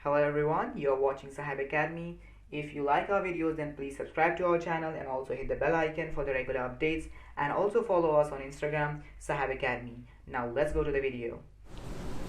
Hello everyone, you are watching Saheb Academy. If you like our videos, then please subscribe to our channel and also hit the bell icon for the regular updates, and also follow us on Instagram, Saheb Academy. Now let's go to the video.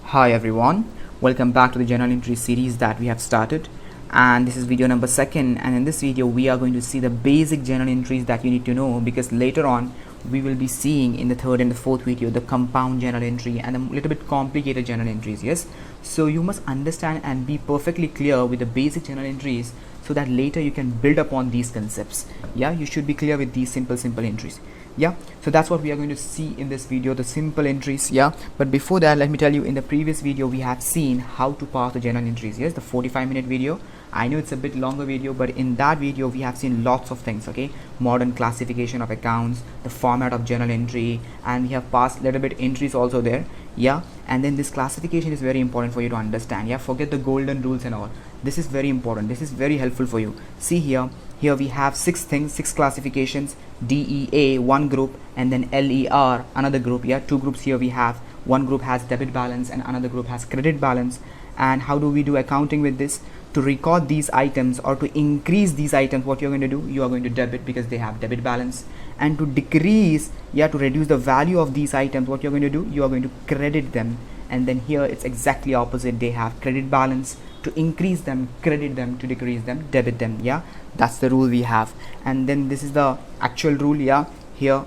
Hi everyone, welcome back to the journal entry series that we have started, and this is video number 2nd, and in this video we are going to see the basic journal entries that you need to know, because later on we will be seeing in the 3rd and the 4th video the compound journal entry and a little bit complicated journal entries. Yes, so you must understand and be perfectly clear with the basic journal entries so that later you can build upon these concepts. Yeah, you should be clear with these simple entries. Yeah, so that's what we are going to see in this video, the simple entries. Yeah, but before that, let me tell you, in the previous video we have seen how to pass the journal entries. Yes, the 45-minute video. I know it's a bit longer video, but in that video we have seen lots of things. Okay, modern classification of accounts, the format of journal entry, and we have passed little bit entries also there. Yeah, and then this classification is very important for you to understand. Yeah, forget the golden rules and all. This is very important, this is very helpful for you. See here we have 6 things, 6 classifications: DEA, one group, and then LER, another group. Yeah, 2 groups here we have. One group has debit balance and another group has credit balance. And how do we do accounting with this? To record these items or to increase these items, what you're going to do, you are going to debit because they have debit balance. And to decrease, to reduce the value of these items, what you're going to do, you are going to credit them. And then here it's exactly opposite, they have credit balance. To increase them, credit them; to decrease them, debit them. Yeah, that's the rule we have. And then this is the actual rule. Yeah, here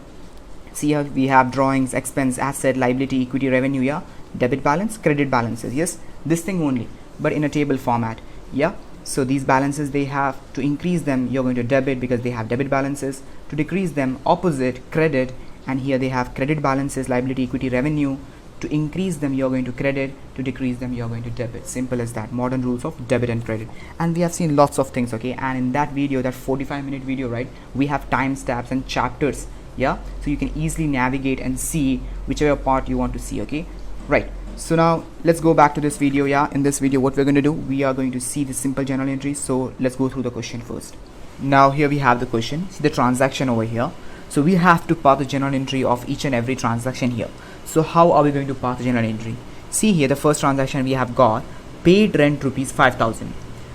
see, here we have drawings, expense, asset, liability, equity, revenue. Yeah, debit balance, credit balances. Yes, this thing only, but in a table format. Yeah, so these balances they have. To increase them, you're going to debit because they have debit balances. To decrease them, opposite, credit. And here they have credit balances, liability, equity, revenue. To increase them, you're going to credit. To decrease them, you're going to debit. Simple as that. Modern rules of debit and credit. And we have seen lots of things. Okay, and in that video, that 45-minute video, right, we have timestamps and chapters. Yeah, so you can easily navigate and see whichever part you want to see. Okay, right. So now let's go back to this video. Yeah, in this video what we're going to do, we are going to see the simple journal entries. So let's go through the question first. Now here we have the question. See the transaction over here. So we have to pass the journal entry of each and every transaction here. So how are we going to pass the journal entry? See here, the first transaction we have got paid rent rupees 5,000.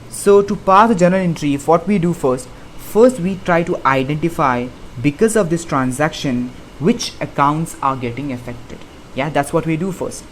So to pass the journal entry, what we do first we try to identify, because of this transaction, which accounts are getting affected. Yeah, that's what we do first.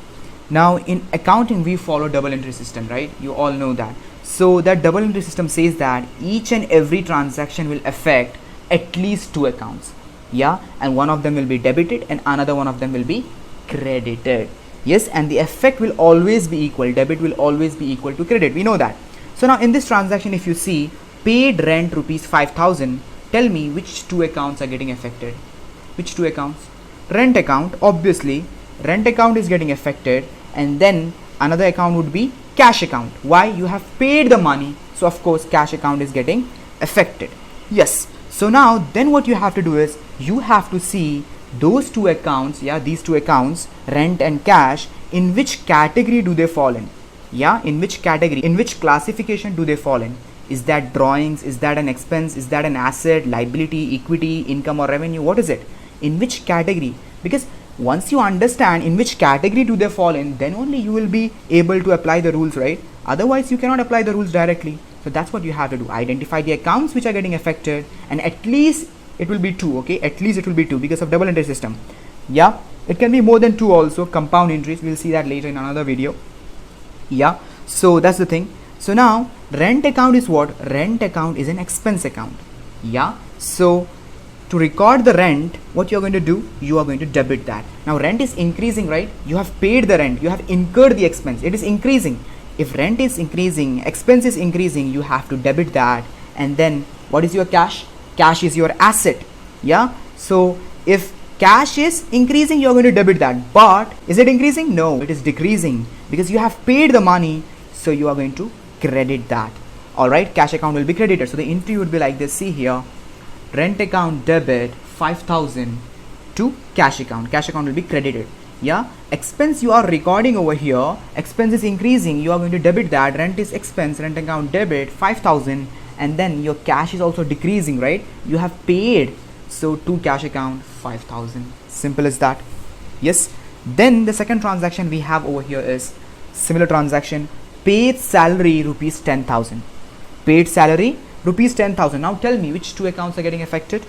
Now in accounting we follow double entry system, right? You all know that. So that double entry system says that each and every transaction will affect at least 2 accounts. Yeah, and one of them will be debited and another one of them will be credited. Yes, and the effect will always be equal. Debit will always be equal to credit, we know that. So now in this transaction, if you see paid rent rupees 5,000, tell me which 2 accounts are getting affected. Which 2 accounts? Rent account, obviously rent account is getting affected, and then another account would be cash account. Why? You have paid the money, so of course cash account is getting affected. Yes, so now then what you have to do is you have to see those 2 accounts, these 2 accounts, rent and cash, in which category do they fall in? In which category, in which classification do they fall in? Is that drawings? Is that an expense? Is that an asset, liability, equity, income or revenue? What is it? In which category? Because once you understand in which category do they fall in, then only you will be able to apply the rules, right? Otherwise you cannot apply the rules directly. So that's what you have to do. Identify the accounts which are getting affected, and at least it will be 2. Okay, at least it will be 2 because of double entry system. Yeah, it can be more than 2 also, compound entries. We'll see that later in another video. Yeah, so that's the thing. So now rent account is what? Rent account is an expense account. Yeah, so to record the rent, what you're going to do, you are going to debit that. Now rent is increasing, right? You have paid the rent, you have incurred the expense, it is increasing. If rent is increasing, expense is increasing, you have to debit that. And then what is your cash? Cash is your asset. Yeah, so if cash is increasing, you're going to debit that. But is it increasing? No, it is decreasing because you have paid the money, so you are going to credit that. All right, cash account will be credited. So the entry would be like this. See here, rent account debit 5,000 to cash account. Cash account will be credited. Yeah, expense you are recording over here, expense is increasing, you are going to debit that. Rent is expense, rent account debit 5,000, and then your cash is also decreasing, right? You have paid, so to cash account 5,000. Simple as that. Yes, then the second transaction we have over here is similar transaction, paid salary rupees 10,000. Paid salary rupees 10,000. Now tell me which two accounts are getting affected.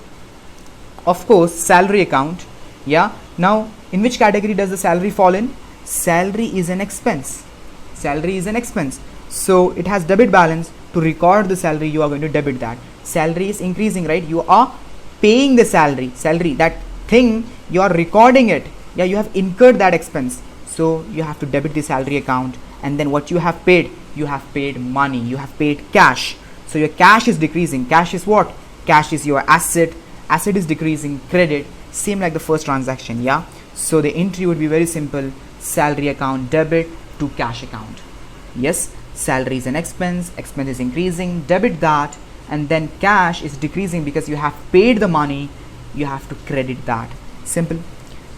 Of course, salary account. Yeah. Now in which category does the salary fall in? Salary is an expense. Salary is an expense. So it has debit balance. To record the salary, you are going to debit that. Salary is increasing, right? You are paying the salary. Salary, that thing, you are recording it. Yeah, you have incurred that expense. So you have to debit the salary account. And then what you have paid? You have paid money. You have paid cash. So your cash is decreasing. Cash is what? Cash is your asset. Asset is decreasing. Credit. Same like the first transaction. Yeah. So the entry would be very simple. Salary account debit to cash account. Yes. Salary is an expense. Expense is increasing. Debit that. And then cash is decreasing because you have paid the money. You have to credit that. Simple.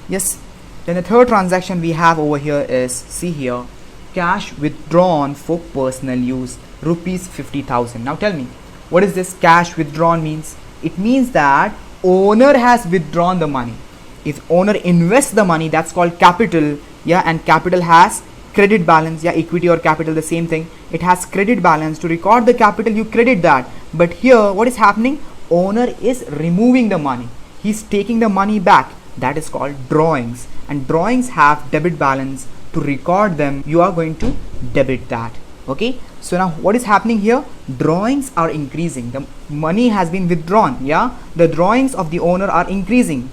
Yes. Then the third transaction we have over here is, see here, cash withdrawn for personal use, rupees 50,000. Now tell me, what is this cash withdrawn means? It means that owner has withdrawn the money. If owner invests the money, that's called capital. Yeah, and capital has credit balance. Yeah, equity or capital, the same thing. It has credit balance. To record the capital, you credit that. But here, what is happening? Owner is removing the money. He's taking the money back. That is called drawings. And drawings have debit balance. To record them, you are going to debit that. Okay. So now what is happening here? Drawings are increasing. The money has been withdrawn. Yeah. The drawings of the owner are increasing.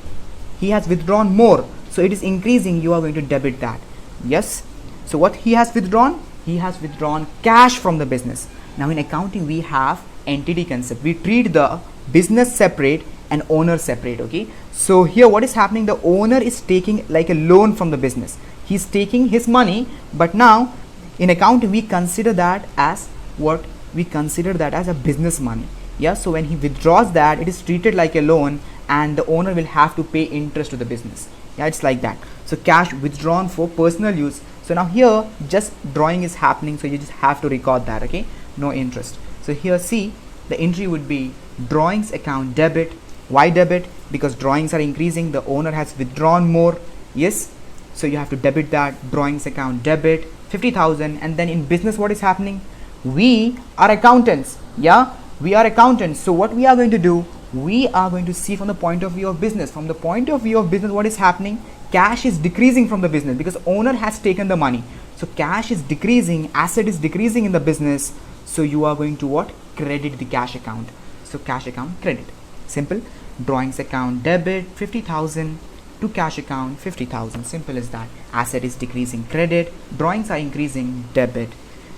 He has withdrawn more. So it is increasing. You are going to debit that. Yes. So what he has withdrawn? He has withdrawn cash from the business. Now in accounting, we have entity concept. We treat the business separate and owner separate. Okay. So here what is happening? The owner is taking like a loan from the business. He's taking his money, but now in accounting we consider that as what? We consider that as a business money. Yeah, so when he withdraws that, it is treated like a loan and the owner will have to pay interest to the business. Yeah, it's like that. So cash withdrawn for personal use. So now here just drawing is happening, so you just have to record that. Okay, no interest. So here see, the entry would be drawings account debit. Why debit? Because drawings are increasing, the owner has withdrawn more. Yes, so you have to debit that. Drawings account debit 50,000. And then in business, what is happening? We are accountants. Yeah, we are accountants. So what we are going to do, we are going to see from the point of view of business. From the point of view of business, what is happening? Cash is decreasing from the business because owner has taken the money. So cash is decreasing, asset is decreasing in the business. So you are going to what? Credit the cash account. So cash account credit. Simple. Drawings account debit 50,000 to cash account 50,000. Simple as that. Asset is decreasing, credit. Drawings are increasing, debit.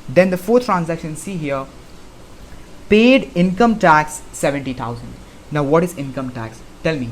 Then the fourth transaction, see here, paid income tax 70,000. Now what is income tax? Tell me.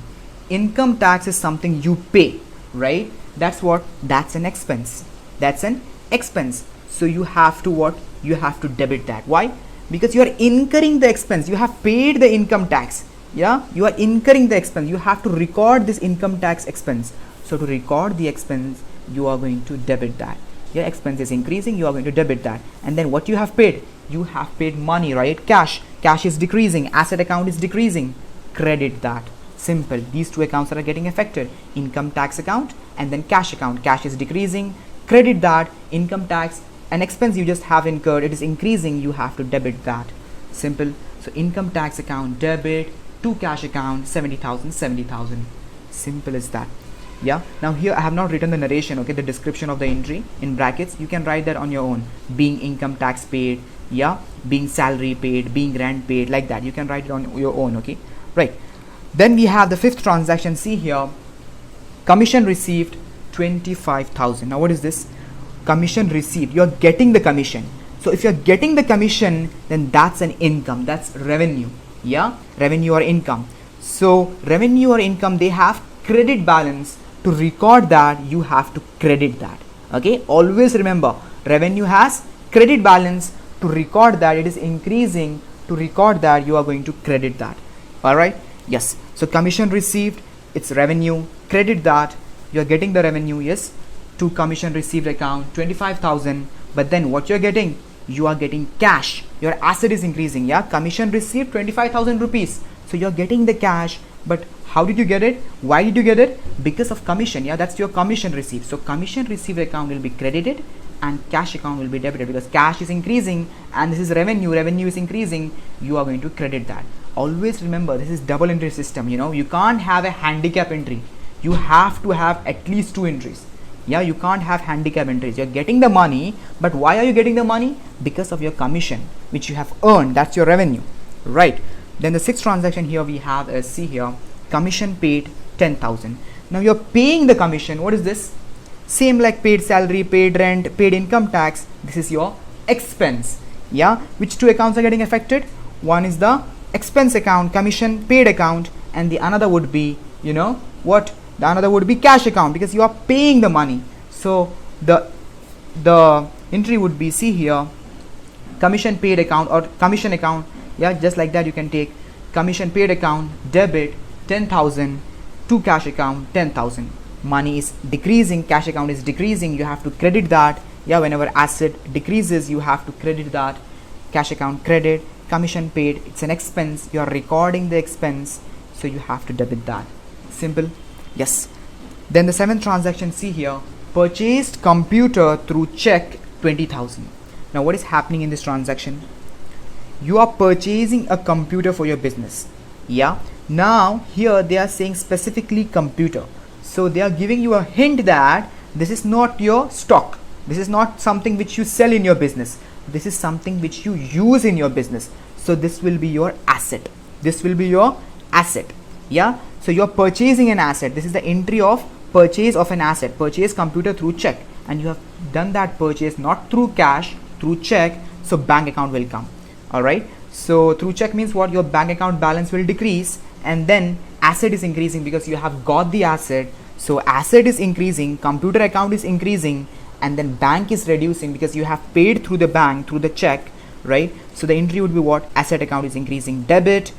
Income tax is something you pay, right? That's what? That's an expense. That's an expense. So you have to what? You have to debit that. Why? Because you are incurring the expense. You have paid the income tax. Yeah, you are incurring the expense. You have to record this income tax expense. So to record the expense, you are going to debit that. Your expense is increasing, you are going to debit that. And then what you have paid? You have paid money, right? Cash. Cash is decreasing. Asset account is decreasing. Credit that. Simple. These two accounts are getting affected. Income tax account and then cash account. Cash is decreasing. Credit that. Income tax, an expense you just have incurred, it is increasing. You have to debit that. Simple. So income tax account debit to cash account 70,000, 70,000. Simple as that. Yeah. Now here I have not written the narration. Okay, the description of the entry in brackets. You can write that on your own. Being income tax paid. Yeah. Being salary paid. Being rent paid. Like that. You can write it on your own. Okay. Right. Then we have the fifth transaction. See here. Commission received 25,000. Now what is this? Commission received. You're getting the commission. So if you're getting the commission, then that's an income. That's revenue. Yeah, revenue or income. So revenue or income, they have credit balance. To record that, you have to credit that. Okay, always remember, revenue has credit balance. To record that, it is increasing. To record that, you are going to credit that. All right. Yes. So commission received, it's revenue. Credit that, you are getting the revenue. Yes. To commission received account 25,000. But then what you're getting? You are getting cash. Your asset is increasing. Yeah, commission received 25,000 rupees. So you're getting the cash. But how did you get it? Why did you get it? Because of commission. Yeah, that's your commission received. So commission received account will be credited and cash account will be debited, because cash is increasing and this is revenue is increasing. You are going to credit that. Always remember, this is double entry system. You can't have a handicap entry. You have to have at least 2 entries. You can't have handicap entries. You're getting the money, but why are you getting the money? Because of your commission which you have earned. That's your revenue, right? Then the 6th transaction here we have is, see here, commission paid 10,000. Now you're paying the commission. What is this? Same like paid salary, paid rent, paid income tax. This is your expense. Which 2 accounts are getting affected? One is the expense account, commission paid account, and the another would be, what? The another would be cash account, because you are paying the money. So the entry would be, see here, commission paid account or commission account. Just like that you can take commission paid account, debit 10,000 to cash account 10,000. Money is decreasing, cash account is decreasing, you have to credit that. Whenever asset decreases, you have to credit that. Cash account credit, commission paid, it's an expense, you are recording the expense, so you have to debit that. Simple. Yes. Then the 7th transaction, see here, purchased computer through check 20,000. Now what is happening in this transaction? You are purchasing a computer for your business. Now here they are saying specifically computer. So they are giving you a hint that this is not your stock. This is not something which you sell in your business. This is something which you use in your business. So this will be your asset. This will be your asset. So you are purchasing an asset. This is the entry of purchase of an asset. Purchase computer through check. And you have done that purchase not through cash, through check. So bank account will come. Alright. So through check means what? Your bank account balance will decrease, and then asset is increasing because you have got the asset. So asset is increasing, computer account is increasing, and then bank is reducing because you have paid through the bank, through the check, right? So the entry would be what? Asset account is increasing, debit,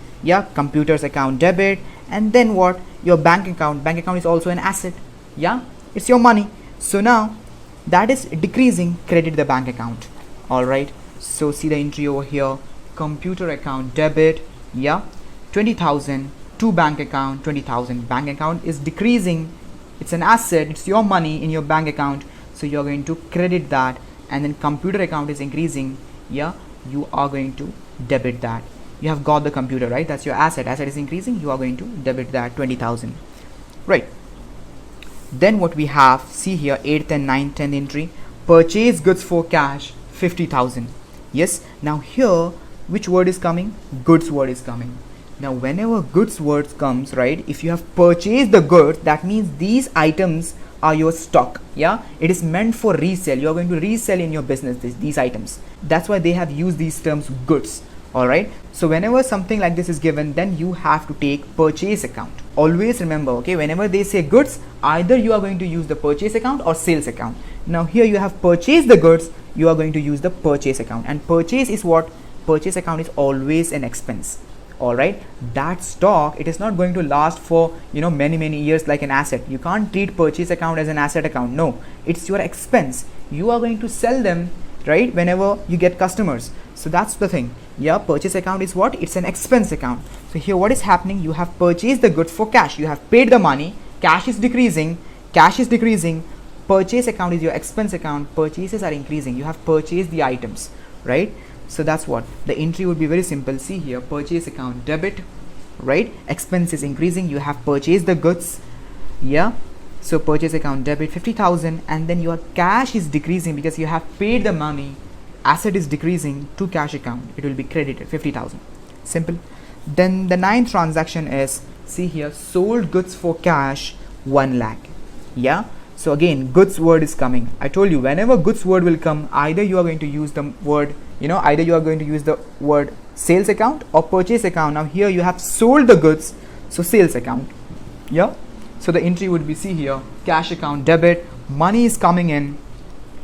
computers account debit, and then what? Your bank account is also an asset. It's your money. So now that is decreasing, credit the bank account. Alright, so see the entry over here, computer account debit, 20,000 to bank account 20,000. Bank account is decreasing, it's an asset, it's your money in your bank account, so you're going to credit that. And then computer account is increasing, you are going to debit that. You have got the computer, right? That's your asset. Asset is increasing, you are going to debit that 20,000, right? Then what we have, see here, 8th and 9th, 10th entry, purchase goods for cash 50,000. Yes, now here which word is coming? Goods word is coming. Now whenever goods words comes, right, if you have purchased the goods, that means these items are your stock. It is meant for resale. You are going to resell in your business these items. That's why they have used these terms goods. Alright, so whenever something like this is given, then you have to take purchase account. Always remember, okay, whenever they say goods, either you are going to use the purchase account or sales account. Now here you have purchased the goods, you are going to use the purchase account. And purchase is what? Purchase account is always an expense. Alright, that stock, it is not going to last for many years like an asset. You can't treat purchase account as an asset account. No, it's your expense. You are going to sell them, right, whenever you get customers. So that's the thing. Purchase account is what? It's an expense account. So here what is happening? You have purchased the goods for cash. You have paid the money. Cash is decreasing. Purchase account is your expense account. Purchases are increasing. You have purchased the items, right? So that's what the entry would be. Very simple. See here, purchase account debit, right? Expense is increasing. You have purchased the goods. So purchase account debit 50,000, and then your cash is decreasing because you have paid the money. Asset is decreasing to cash account. It will be credited 50,000. Simple. Then the 9th transaction is, see here, sold goods for cash 1 lakh. So again, goods word is coming. I told you, whenever goods word will come, either you are going to use the word, either you are going to use the word sales account or purchase account. Now here you have sold the goods, so sales account. So the entry would be, see here, cash account debit, money is coming in.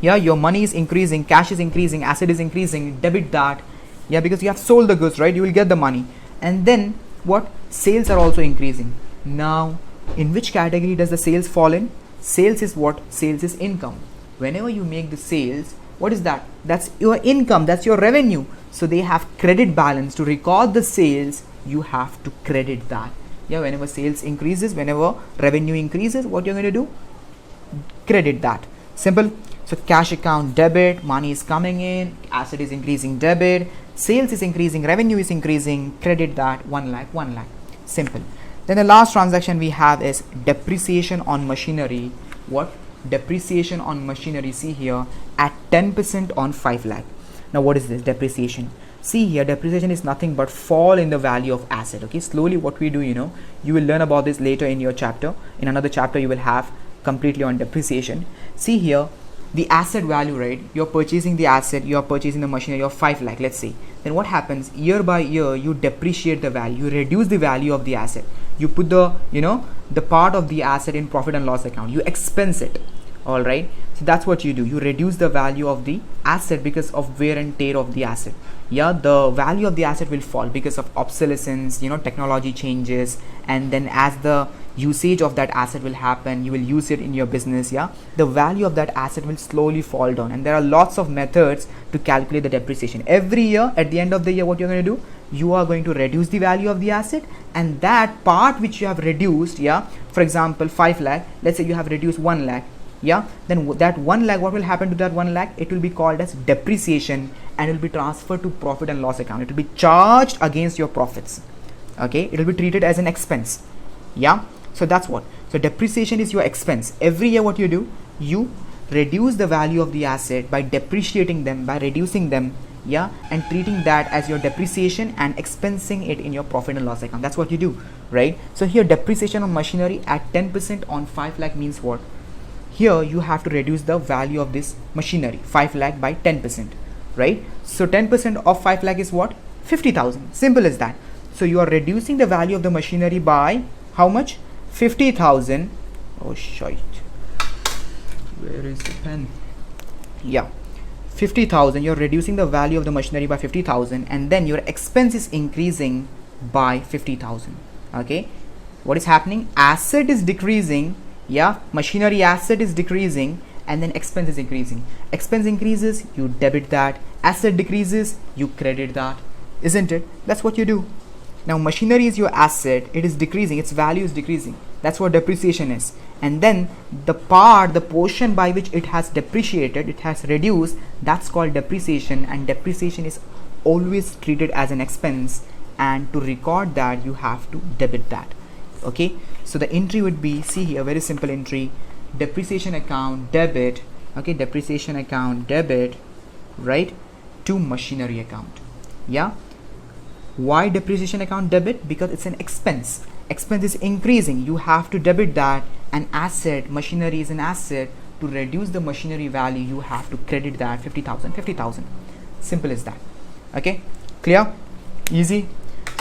Your money is increasing, cash is increasing, asset is increasing, debit that. Because you have sold the goods, right? You will get the money. And then what? Sales are also increasing. Now, in which category does the sales fall in? Sales is what? Sales is income. Whenever you make the sales, what is that? That's your income, that's your revenue. So they have credit balance. To record the sales, you have to credit that. Whenever sales increases, whenever revenue increases, what you're going to do? Credit that. Simple. So cash account debit, money is coming in, asset is increasing, debit, sales is increasing, revenue is increasing, credit that 1 lakh, 1 lakh. Simple. Then the last transaction we have is depreciation on machinery. What? Depreciation on machinery, see here, at 10% on 5 lakh. Now what is this depreciation? See here, depreciation is nothing but fall in the value of asset. Okay, slowly what we do, you will learn about this later in your chapter. In another chapter you will have completely on depreciation. See here, the asset value, right? You're purchasing the asset, you're purchasing the machinery of 5 lakh, let's say. Then what happens? Year by year you depreciate the value, you reduce the value of the asset. You put the the part of the asset in profit and loss account, you expense it. All right, so that's what you do. You reduce the value of the asset because of wear and tear of the asset. Yeah, the value of the asset will fall because of obsolescence, technology changes, and then as the usage of that asset will happen, you will use it in your business. Yeah, the value of that asset will slowly fall down, and there are lots of methods to calculate the depreciation. Every year, at the end of the year, what you're going to do, you are going to reduce the value of the asset, and that part which you have reduced, yeah, for example 5 lakh, let's say you have reduced 1 lakh. Yeah, then that 1 lakh, what will happen to that 1 lakh? It will be called as depreciation and will be transferred to profit and loss account. It will be charged against your profits. Okay, it will be treated as an expense. Yeah, so that's what. So depreciation is your expense. Every year what you do, you reduce the value of the asset by depreciating them, by reducing them. Yeah, and treating that as your depreciation and expensing it in your profit and loss account. That's what you do, right? So here depreciation on machinery at 10% on 5 lakh means what? Here you have to reduce the value of this machinery 5 lakh by 10%, right? So 10% of 5 lakh is what? 50,000. Simple as that. So you are reducing the value of the machinery by how much? 50,000. Oh shit, where is the pen? Yeah, 50,000. You're reducing the value of the machinery by 50,000, and then your expense is increasing by 50,000. Okay, what is happening? Asset is decreasing. Yeah, machinery asset is decreasing, and then expense is increasing. Expense increases, you debit that. Asset decreases, you credit that. Isn't it? That's what you do. Now machinery is your asset, it is decreasing, its value is decreasing. That's what depreciation is. And then the portion by which it has depreciated, it has reduced, that's called depreciation, and depreciation is always treated as an expense, and to record that you have to debit that. Okay, so the entry would be, see here, very simple entry, depreciation account debit. Okay, depreciation account debit, right, to machinery account. Yeah, why depreciation account debit? Because it's an expense. Expense is increasing, you have to debit that. An asset, machinery is an asset, to reduce the machinery value you have to credit that 50,000. Simple as that. Okay, clear? Easy.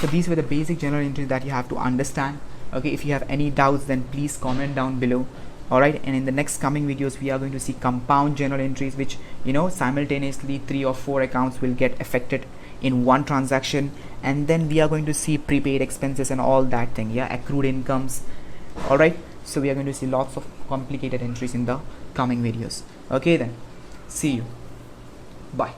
So these were the basic general entries that you have to understand. Okay, if you have any doubts, then please comment down below. Alright, and in the next coming videos we are going to see compound journal entries, which simultaneously 3 or 4 accounts will get affected in one transaction, and then we are going to see prepaid expenses and all that thing. Yeah, accrued incomes. Alright, so we are going to see lots of complicated entries in the coming videos. Okay, then see you. Bye.